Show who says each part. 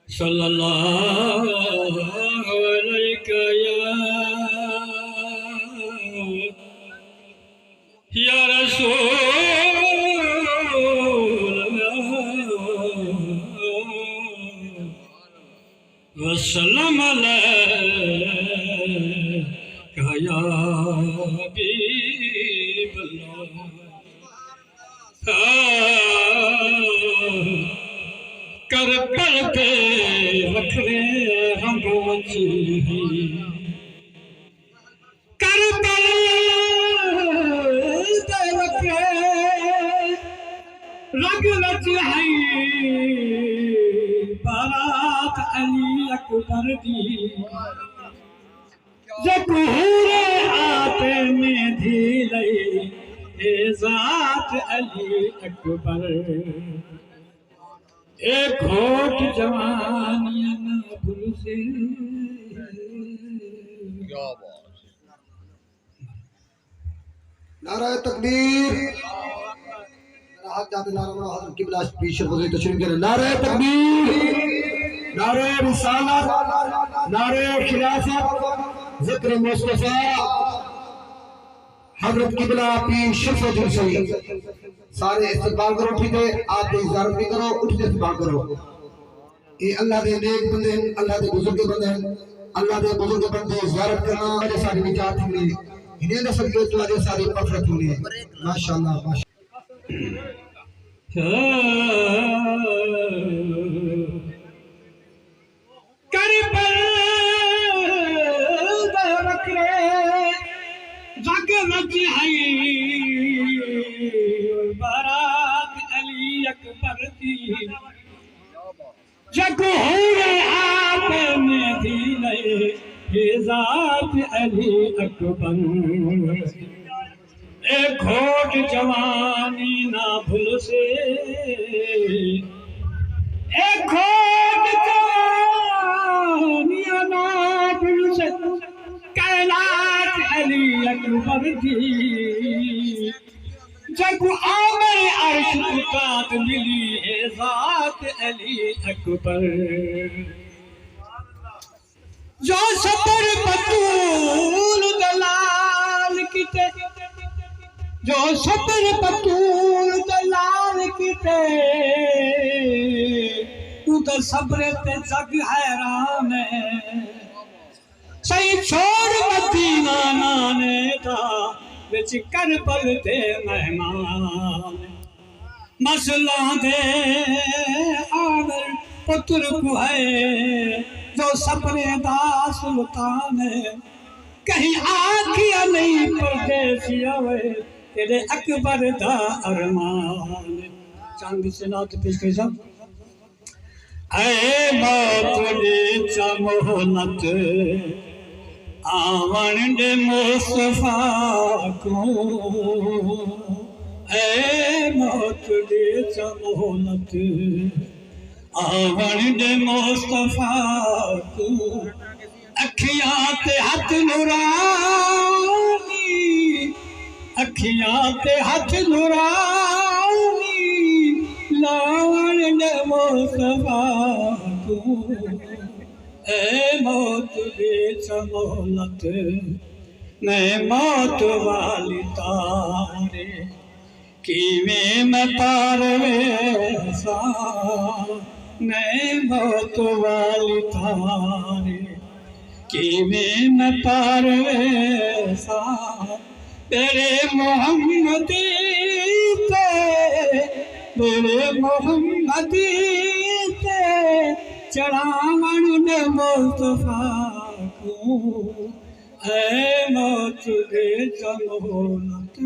Speaker 1: صلی اللہ علیہ یا رسول اللہ وسلم علیک یا حبیب اللہ کربل پہ وکھرے رنگ وچی کربل پہ وکھرے رنگ وچی بارات علی اکبر دی ظہور آتے میں دھی لئی اے ذات علی اکبر ایک گھوٹ جوانیاں نہ بھول سے
Speaker 2: نعرہ تکبیر حضرت قبلہ پیش خود تشریف کریں نعرہ تکبیر نعرہ رسالت نعرہ خلافت ذکر مصطفیٰ حضرت قبلہ پیش شفت جلسوی سارے استقبال کرو ٹھیک ہے آپ کو ازارت بھی کرو اٹھ کے استقبال کرو یہ اللہ دے نیک بندے ہیں اللہ دے بزرگ بندے ہیں اللہ دے بزرگ بندے زیارت کرنا آجے ساری نجات ہوئی انہیں دے سب کے تو آجے ساری مغفرت ہوئی ماشاءاللہ
Speaker 1: کربل دے وکھرے رنگ وچ بارات علی اکبر دی ظہور آپ میں دھی لئی اے ذات علی اکبر اے گھوٹ جوانی نہ بھول سے اے گھوٹ جوانی نہ بھول سے کائنات علی اکبر دی جب آمر عرش اطاعت ملی ہے ذات علی اکبر جو صبر بطول دلال کتے جو صبر بطول دلال کتے تو در صبر تے جگ حیران ہے صحیح چھوڑ مدینہ نانے تھا وچ کربل تے مہمان مسئلہ دے آمر پتر کو ہے جو صبر دا سلطان ہے کہیں آنکھیا نہیں پردیسی ہوئے تیرے اکبر دا ارمان چاند سے نات پیش کر سب اے موت دے چمہنت آون دے مصطفیٰ کو اے موت دے چمہنت آون دے مصطفیٰ کو اکھیاں تے ہاتھ نورانی اکھیاں تے ہاتھ نورانی لاون دے مصطفیٰ کو اے موت دے چمہنت میں موت والی تارے کیویں میں پار ویسا میں موت والی تارے کیویں میں پار ویسا تیرے محمدی تے تیرے محمدی تے چڑھاون دے مصطفیٰ کو اے موت دے چمہنت